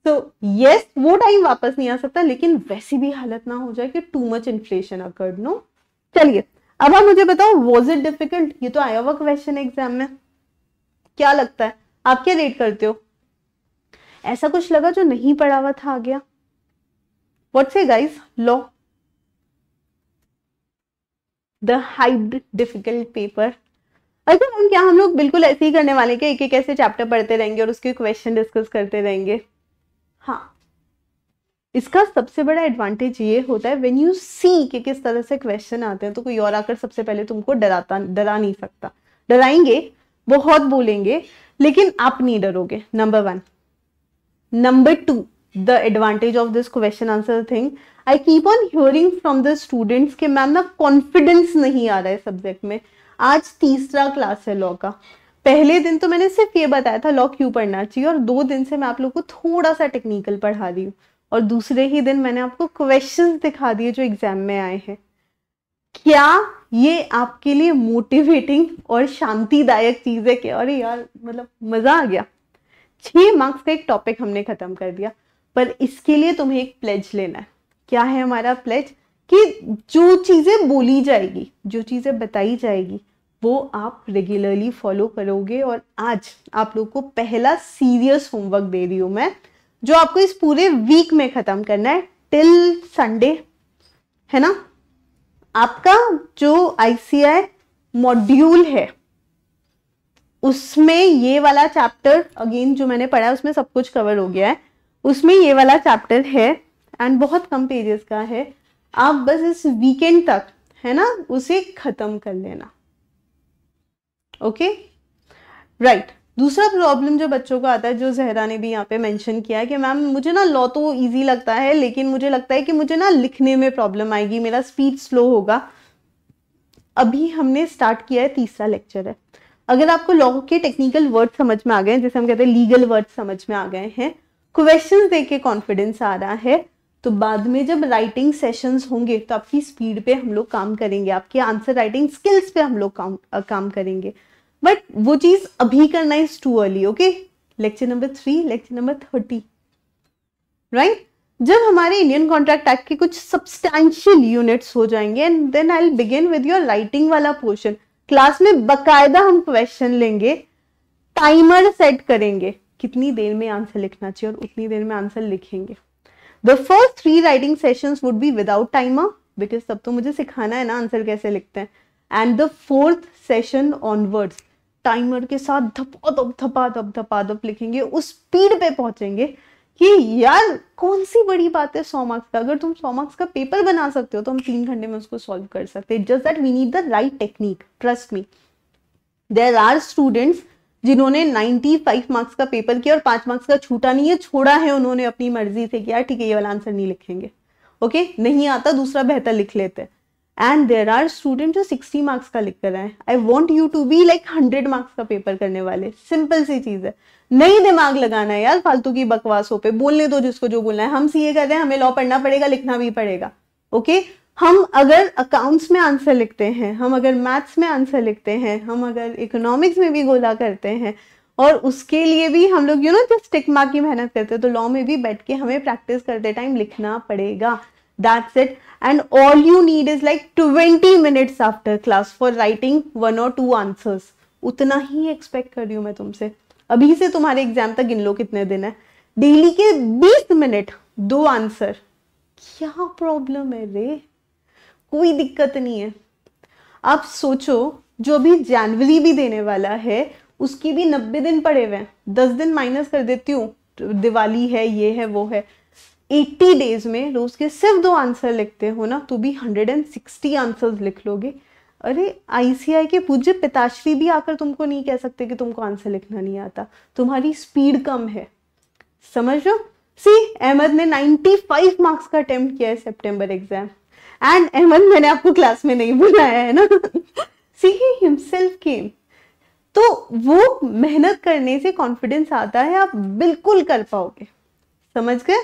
A: तो यस, वो टाइम वापस नहीं आ सकता, लेकिन वैसी भी हालत ना हो जाए कि too much inflation occurred. No, चलिए अब आप मुझे बताओ, वॉज इट डिफिकल्ट? ये तो आया हुआ क्वेश्चन एग्जाम में। क्या लगता है, आप क्या रेट करते हो? ऐसा कुछ लगा जो नहीं पढ़ा हुआ था आ गया? व्हाट से guys, law the hybrid difficult paper. अच्छा मैम, क्या हम लोग बिल्कुल ऐसे ही करने वाले क्या, एक एक ऐसे चैप्टर पढ़ते रहेंगे और उसके क्वेश्चन डिस्कस करते रहेंगे? हाँ, इसका सबसे बड़ा एडवांटेज ये होता है व्हेन यू सी कि किस तरह से क्वेश्चन आते हैं, तो कोई और आकर सबसे पहले तुमको डरा नहीं सकता। डराएंगे, बहुत बोलेंगे, लेकिन आप नहीं डरोगे, number 1। Number 2, the advantage of this question answer thing, I keep on hearing from the students कि मैम ना कॉन्फिडेंस नहीं आ रहा है सब्जेक्ट में। आज तीसरा क्लास है लॉ का। पहले दिन तो मैंने सिर्फ ये बताया था लॉ क्यों पढ़ना चाहिए, और 2 दिन से मैं आप लोग को थोड़ा सा टेक्निकल पढ़ा रही हूँ, और दूसरे ही दिन मैंने आपको क्वेश्चंस दिखा दिए जो एग्जाम में आए हैं। क्या ये आपके लिए मोटिवेटिंग और शांतिदायक चीज है कि अरे यार मतलब मजा आ गया? 6 मार्क्स का एक टॉपिक हमने खत्म कर दिया, पर इसके लिए तुम्हें एक प्लेज लेना है। क्या है हमारा प्लेज? कि जो चीजें बोली जाएगी, जो चीजें बताई जाएगी, वो आप रेगुलरली फॉलो करोगे। और आज आप लोग को पहला सीरियस होमवर्क दे रही हूं मैं, जो आपको इस पूरे वीक में खत्म करना है टिल संडे, है ना। आपका जो आईसीआई मॉड्यूल है उसमें ये वाला चैप्टर अगेन जो मैंने पढ़ा है उसमें सब कुछ कवर हो गया है, उसमें ये वाला चैप्टर है एंड बहुत कम पेजेस का है। आप बस इस वीकेंड तक, है ना, उसे खत्म कर लेना। Okay, right. दूसरा प्रॉब्लम जो बच्चों को आता है, जो जहरा ने भी यहाँ पे मेंशन किया है कि मैम मुझे ना लॉ तो इजी लगता है, लेकिन मुझे लगता है कि मुझे ना लिखने में प्रॉब्लम आएगी, मेरा स्पीड स्लो होगा। अभी हमने स्टार्ट किया है, तीसरा लेक्चर है। अगर आपको लॉ के टेक्निकल वर्ड समझ में आ गए, जैसे हम कहते हैं लीगल वर्ड समझ में आ गए हैं, क्वेश्चंस देख के कॉन्फिडेंस आ रहा है, तो बाद में जब राइटिंग सेशंस होंगे तो आपकी स्पीड पे हम लोग काम करेंगे, आपके आंसर राइटिंग स्किल्स पे हम लोग काम करेंगे। बट वो चीज अभी करना is too early. Okay, lecture number 3, lecture number 30, right. जब हमारे इंडियन कॉन्ट्रैक्ट एक्ट के कुछ सब्सटैंशियल यूनिट्स हो जाएंगे, and then I will begin with your writing वाला पोर्शन। क्लास में बकायदा हम क्वेश्चन लेंगे, टाइमर सेट करेंगे, कितनी देर में आंसर लिखना चाहिए और उतनी देर में आंसर लिखेंगे। The first 3 writing sessions would be without timer, because तब तो मुझे सिखाना है ना आंसर कैसे लिखते हैं। And the 4th session onwards timer के साथ धपाधप लिखेंगे, उस स्पीड पे पहुंचेंगे कि यार कौन सी बड़ी बात है 100 मार्क्स का। अगर तुम 100 मार्क्स का पेपर बना सकते हो तो हम 3 घंटे में उसको सॉल्व कर सकते हैं। Just that we need the right technique, trust me. There are students जिन्होंने 95 मार्क्स का पेपर किया और 5 मार्क्स का छूटा नहीं है, छोड़ा है उन्होंने अपनी मर्जी से कि यार ठीक है ये वाला आंसर नहीं लिखेंगे, ओके नहीं आता दूसरा बेहतर लिख लेते हैं। एंड देयर आर स्टूडेंट जो 60 मार्क्स का लिख कर आए। I want you to be like 100 marks का पेपर करने वाले। सिंपल सी चीज है, नहीं दिमाग लगाना है यार फालतू की बकवासों पे, बोलने दो जिसको जो बोलना है। हम सीए कर रहे हैं, हमें लॉ पढ़ना पड़ेगा, लिखना भी पड़ेगा। ओके हम अगर अकाउंट्स में आंसर लिखते हैं, हम अगर मैथ्स में आंसर लिखते हैं, हम अगर इकोनॉमिक्स में भी गोला करते हैं, और उसके लिए भी हम लोग जस्ट टिक मार्क की मेहनत करते हैं, तो लॉ में भी बैठ के हमें प्रैक्टिस करते टाइम लिखना पड़ेगा। That's it. And all you need is like 20 minutes after class for writing 1 or 2 answers. उतना ही एक्सपेक्ट कर रही हूँ मैं तुमसे। अभी से तुम्हारे एग्जाम तक गिन लो कितने दिन है, डेली के 20 मिनट 2 आंसर। क्या प्रॉब्लम है रे? कोई दिक्कत नहीं है। आप सोचो जो अभी जनवरी भी देने वाला है उसकी भी 90 दिन पड़े हुए हैं। 10 दिन माइनस कर देती हूँ, दिवाली है, ये है, वो है। 80 डेज में रोज के सिर्फ 2 आंसर लिखते हो ना, तो भी 160 आंसर्स लिख लोगे। अरे आईसीआई के पूज्य पिताश्री भी आकर तुमको नहीं कह सकते कि तुमको आंसर लिखना नहीं आता, तुम्हारी स्पीड कम है। समझ लो। सी अहमद ने 95 मार्क्स का अटेम्प्ट किया है सितंबर एग्जाम, एंड अहमद मैंने आपको क्लास में नहीं बुलाया है ना। सी ही हिमसेल्फ केम। तो वो मेहनत करने से कॉन्फिडेंस आता है, आप बिल्कुल कर पाओगे। समझ गए?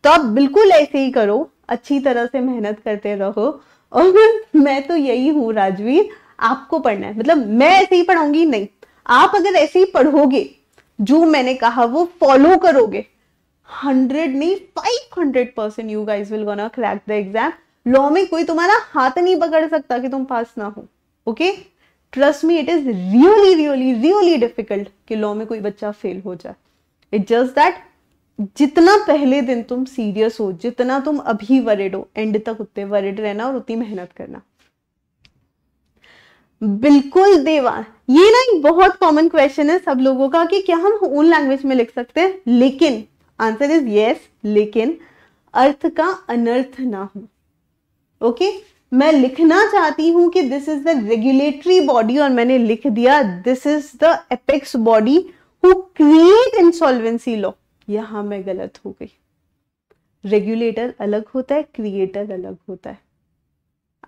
A: तो आप बिल्कुल ऐसे ही करो, अच्छी तरह से मेहनत करते रहो। और मैं तो यही हूँ राजवीर, आपको पढ़ना है, मतलब मैं ऐसे ही पढ़ाऊंगी नहीं, आप अगर ऐसे ही पढ़ोगे, जो मैंने कहा वो फॉलो करोगे, 100 नहीं 500% you guys will gonna crack the exam. Law में कोई तुम्हारा हाथ नहीं पकड़ सकता कि तुम पास ना हो। Okay trust me, it is really really really difficult कि लॉ में कोई बच्चा फेल हो जाए। इट जस्ट दैट जितना पहले दिन तुम सीरियस हो, जितना तुम अभी वरिड हो, एंड तक उतने वरिड रहना और उतनी मेहनत करना। बिल्कुल देवा, ये ना एक बहुत कॉमन क्वेश्चन है सब लोगों का कि क्या हम ओन लैंग्वेज में लिख सकते हैं, लेकिन आंसर इज यस, लेकिन अर्थ का अनर्थ ना हो। ओके मैं लिखना चाहती हूं कि this is the regulatory body, और मैंने लिख दिया this is the apex body who create insolvency law. यहां मैं गलत हो गई। रेगुलेटर अलग होता है, क्रिएटर अलग होता है।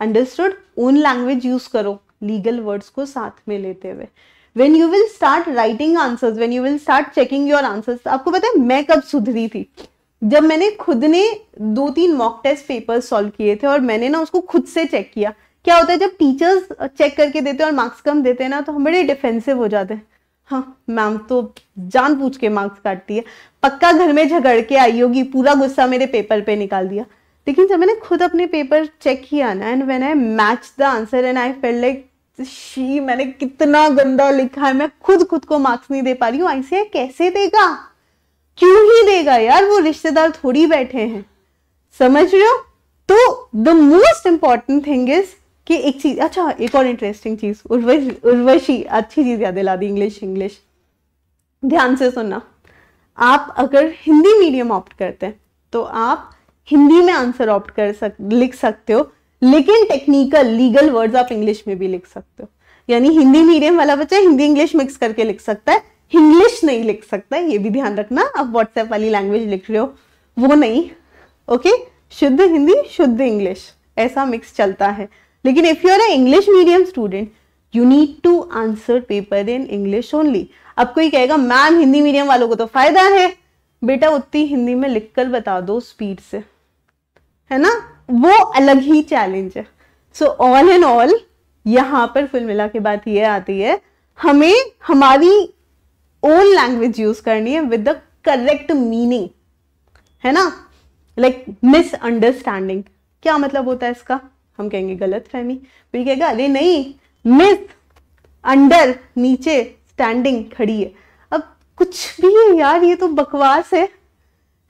A: अंडरस्टूड? ओन लैंग्वेज यूज करो, लीगल वर्ड्स को साथ में लेते हुए। When you will start writing answers, when you will start checking your answers, आपको पता है मैं कब सुधरी थी? जब मैंने खुद ने 2-3 मॉक टेस्ट पेपर सॉल्व किए थे और मैंने ना उसको खुद से चेक किया। क्या होता है जब टीचर्स चेक करके देते हैं और मार्क्स कम देते हैं ना, तो हम बड़े डिफेंसिव हो जाते हैं। हाँ मैम तो जान पूछ के मार्क्स काटती है, पक्का घर में झगड़ के आई होगी, पूरा गुस्सा मेरे पेपर पे निकाल दिया। लेकिन जब मैंने खुद अपने पेपर चेक किया ना, and when I match the answer and I felt like she, मैंने कितना गंदा लिखा है, मैं खुद को मार्क्स नहीं दे पा रही हूँ। आईसीआई कैसे देगा? क्यों ही देगा यार, वो रिश्तेदार थोड़ी बैठे हैं। समझ रहे हो? तो the most important thing is कि एक चीज, अच्छा एक और इंटरेस्टिंग चीज, उर्वशी अच्छी चीज याद दिला दी, इंग्लिश ध्यान से सुनना। आप अगर हिंदी मीडियम ऑप्ट करते हैं तो आप हिंदी में आंसर लिख सकते हो, लेकिन टेक्निकल लीगल वर्ड्स आप इंग्लिश में भी लिख सकते हो। यानी हिंदी मीडियम वाला बच्चा हिंदी इंग्लिश मिक्स करके लिख सकता है, इंग्लिश नहीं लिख सकता है। ये भी ध्यान रखना, आप व्हाट्सएप वाली लैंग्वेज लिख रहे हो वो नहीं। ओके शुद्ध हिंदी शुद्ध इंग्लिश ऐसा मिक्स चलता है। लेकिन if you are a English medium student you need to answer paper in English only. अब कोई कहेगा मैम हिंदी मीडियम वालों को तो फायदा है, बेटा उतनी हिंदी में लिखकर बता दो स्पीड से, है ना, वो अलग ही चैलेंज है। सो ऑल इन ऑल यहां पर कुल मिला के बात ये आती है, हमें हमारी ओन लैंग्वेज यूज करनी है विद द करेक्ट मीनिंग, है ना। लाइक मिसअंडरस्टैंडिंग, क्या मतलब होता है इसका? हम कहेंगे गलत फहमी। कोई कहेगा अरे नहीं, मिस अंडर नीचे, स्टैंडिंग खड़ी है। अब कुछ भी है यार, ये तो बकवास है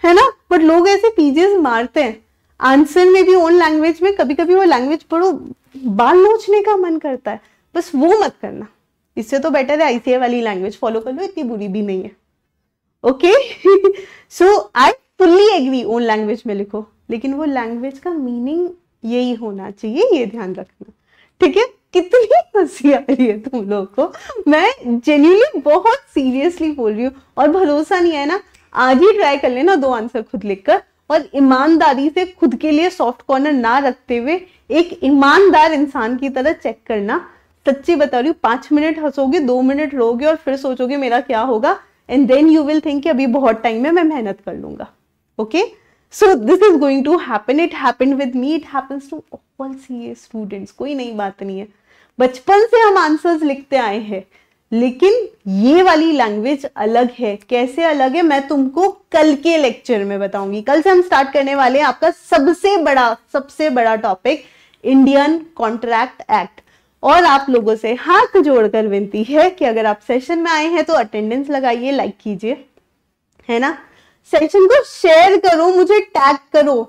A: ना। बट लोग ऐसे पीजेस मारते हैं आंसर में भी ओन लैंग्वेज में। कभी कभी वो लैंग्वेज पढ़ो बाल नोचने का मन करता है, बस वो मत करना। इससे तो बेटर है आईसीआई वाली लैंग्वेज फॉलो कर लो, इतनी बुरी भी नहीं है। Okay so I fully agree, own language में लिखो, लेकिन वो लैंग्वेज का मीनिंग यही होना चाहिए, ये ध्यान रखना, ठीक है। कितनी हंसी आ रही है तुम लोग को, मैं जेन्युइनली बहुत सीरियसली बोल रही हूँ। और भरोसा नहीं है ना, आज ही ट्राई कर लेना 2 आंसर खुद लिखकर, और ईमानदारी से खुद के लिए सॉफ्ट कॉर्नर ना रखते हुए एक ईमानदार इंसान की तरह चेक करना। सच्ची बता रही हूँ, 5 मिनट हंसोगे, 2 मिनट रोगे और फिर सोचोगे मेरा क्या होगा, and then you will think कि अभी बहुत टाइम है, मैं मेहनत कर लूंगा। Okay, so this is going to happen, it happened with me, it happens to all CA students. कोई नई बात नहीं है, बचपन से हम आंसर्स लिखते आए हैं, लेकिन ये वाली लैंग्वेज अलग है। कैसे अलग है मैं तुमको कल के लेक्चर में बताऊंगी। कल से हम स्टार्ट करने वाले हैं आपका सबसे बड़ा टॉपिक, इंडियन कॉन्ट्रैक्ट एक्ट। और आप लोगों से हाथ जोड़कर विनती है कि अगर आप सेशन में आए हैं तो अटेंडेंस लगाइए, लाइक कीजिए, है ना। सेशन को शेयर करो, मुझे टैग करो।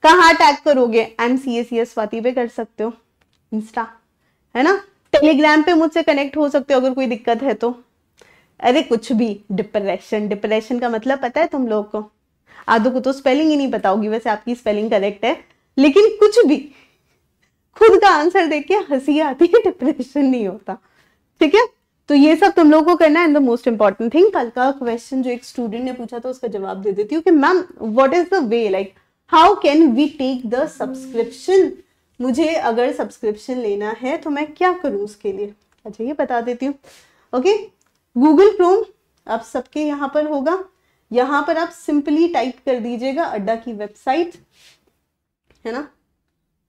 A: कहाँ टैग करोगे? MCACS स्वाति पे कर सकते हो, इंस्टा, है ना। टेलीग्राम पे मुझसे कनेक्ट हो सकते हो अगर कोई दिक्कत है तो। अरे कुछ भी, डिप्रेशन का मतलब पता है तुम लोगों को? आधो को तो स्पेलिंग ही नहीं पता होगी, वैसे आपकी स्पेलिंग करेक्ट है, लेकिन कुछ भी खुद का आंसर देख के हंसी आती है, डिप्रेशन नहीं होता, ठीक है। तो ये सब तुम लोगों को करना है। And the most important thing, कल का क्वेश्चन जो एक स्टूडेंट ने पूछा था उसका जवाब दे देती हूँ कि ma'am what is the way, like how can we take the subscription. मुझे अगर सब्सक्रिप्शन लेना है तो मैं क्या करूं उसके लिए। अच्छा, ये बता देती हूँ। ओके, गूगल क्रोम आप सबके यहाँ पर होगा, यहाँ पर आप सिंपली टाइप कर दीजिएगा अड्डा की वेबसाइट, है ना।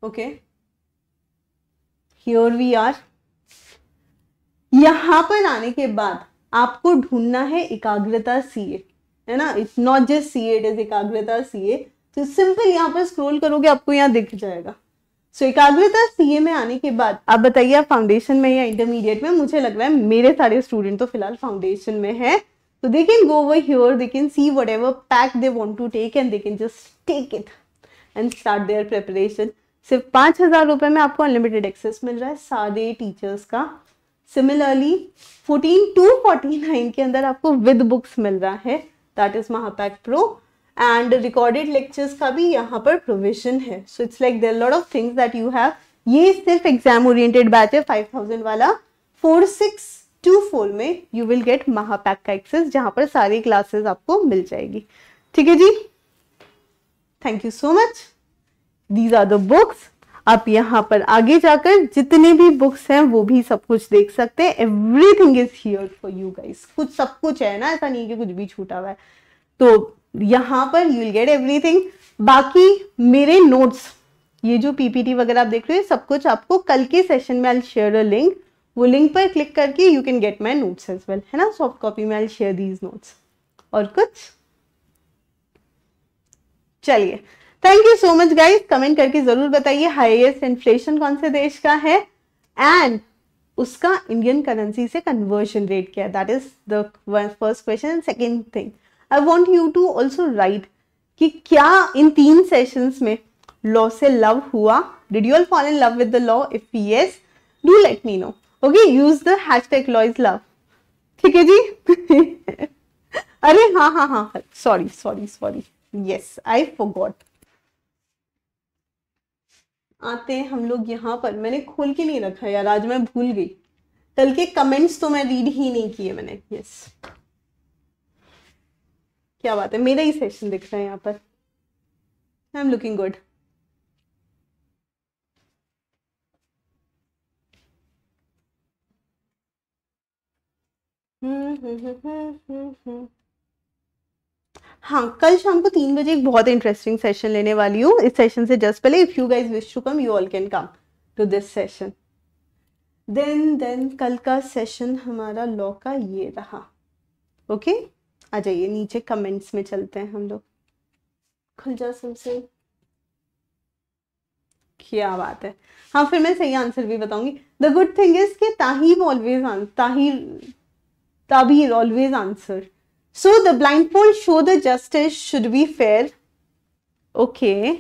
A: Okay, here we are. यहां पर आने के बाद आपको ढूंढना है एकाग्रता सीए, है ना। It's not just CA, it is एकाग्रता सीए। तो सिंपल यहाँ पर स्क्रॉल करोगे आपको यहाँ दिख जाएगा। सो एकाग्रता सीए में आने के बाद आप बताइए आप फाउंडेशन में या इंटरमीडिएट में। मुझे लग रहा है मेरे सारे स्टूडेंट तो फिलहाल फाउंडेशन में है, तो they can go over here, they can see whatever pack they want to take and they can just take it and start their preparation. सिर्फ 5,000 रुपए में आपको अनलिमिटेड एक्सेस मिल रहा है सारे टीचर्स का। सिमिलरली 14 to 49 के अंदर आपको विद बुक्स मिल रहा है, that is Mahapack pro, and recorded lectures का भी यहाँ पर प्रोविजन है। So it's like there lot of things that you have. ये सिर्फ एग्जाम ओरिएंटेड बैच है 5000 वाला। 4624 में यू विल गेट महापैक का एक्सेस, जहां पर सारी क्लासेस आपको मिल जाएगी, ठीक है जी। Thank you so much. These are the books. आप यहाँ पर आगे जाकर जितने भी बुक्स हैं वो भी सब कुछ देख सकते हैं। Everything is here for you guys. कुछ सब कुछ है ना, ऐसा नहीं कि कुछ भी छूटा हुआ है। तो यहाँ पर यू विल गेट एवरीथिंग। बाकी मेरे नोट्स, ये जो पीपीटी वगैरह आप देख रहे हो, सब कुछ आपको कल के सेशन में आई शेयर अ लिंक, वो लिंक पर क्लिक करके you can get my notes as well, है ना। सॉफ्ट कॉपी में आई शेयर दीज नोट्स। और कुछ चलिए, thank you so much guys. Comment करके जरूर बताइए हाईएस्ट इन्फ्लेशन कौन से देश का है एंड उसका इंडियन करेंसी से कन्वर्जन रेट क्या है। That is the first question. And second thing, I want you to also write कि क्या इन 3 सेशंस में लॉ से लव हुआ। Did you all fall in love with the law? If yes, do let me know. Okay, use the hashtag law is love, ठीक है जी। अरे हाँ, सॉरी, यस आई फॉरगॉट। आते हैं हम लोग यहाँ पर। मैंने खोल के नहीं रखा यार, आज मैं भूल गई। कल के कमेंट्स तो मैं रीड ही नहीं किए मैंने। यस, क्या बात है, मेरा ही सेशन दिख रहा है यहाँ पर। I am looking good. हाँ, कल शाम को 3 बजे एक बहुत इंटरेस्टिंग सेशन लेने वाली हूँ। इस सेशन से जस्ट पहले if you guys wish to come, you all can come to this session. Then कल का सेशन हमारा लॉ का ये रहा। ओके, आ जाइए नीचे कमेंट्स में चलते हैं हम लोग। खुल जा सबसे, क्या बात है। हाँ, फिर मैं सही आंसर भी बताऊंगी। द गुड थिंग इज कि ताबीर always answer. So the blindfold show the justice should be fair, okay,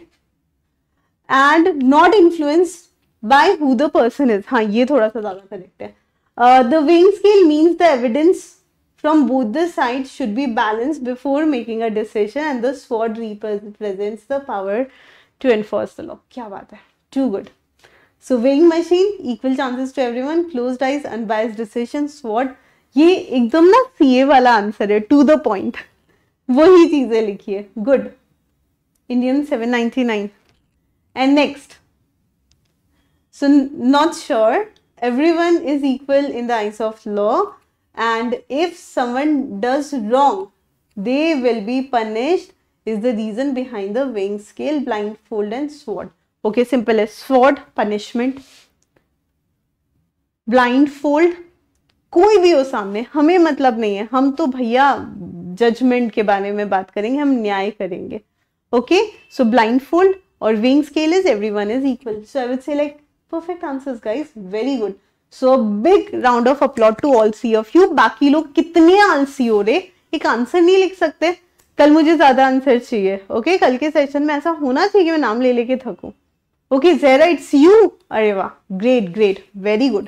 A: and not influenced by who the person is. हाँ, ये थोड़ा सा ज़्यादा करेक्ट है। The weighing scale means the evidence from both the sides should be balanced before making a decision, and the sword represents the power to enforce the law. क्या बात है, too good. So weighing machine, equal chances to everyone, closed eyes, unbiased decision, sword. ये एकदम ना CA वाला answer है, to the point, वही चीजें लिखी है। Good, Indian 799. And next, so not sure, everyone is equal in the eyes of law, and if someone does wrong, they will be punished is the reason behind the weighing scale, blindfold and sword. Okay, simple है, sword punishment, blindfold कोई भी हो सामने, हमें मतलब नहीं है, हम तो भैया जजमेंट के बारे में बात करेंगे, हम न्याय करेंगे. ओके, सो ब्लाइंडफोल्ड और weighing scale is everyone is equal. So I would say like perfect answers guys, very good. So a big round of applause to all three of you. बाकी लोग कितने आलसी हो रहे, एक आंसर नहीं लिख सकते. कल मुझे ज्यादा आंसर चाहिए. ओके, कल के सेशन में ऐसा होना चाहिए कि मैं नाम ले लेके थकूं. ओके ज़ेरा, इट्स यू. अरे वाह, ग्रेट ग्रेट, वेरी गुड.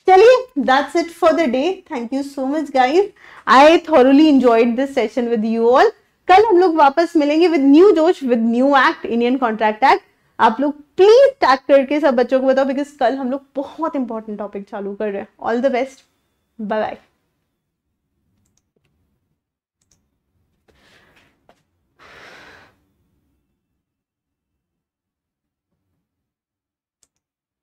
A: चलिए, that's it for the day. Thank you so much guys. I thoroughly enjoyed this session with you all. कल हम लोग वापस मिलेंगे with new जोश, with new act, Indian Contract Act. आप लोग प्लीज टैग करके सब बच्चों को बताओ, बिकॉज कल हम लोग बहुत इंपॉर्टेंट टॉपिक चालू कर रहे हैं. All the best, bye bye.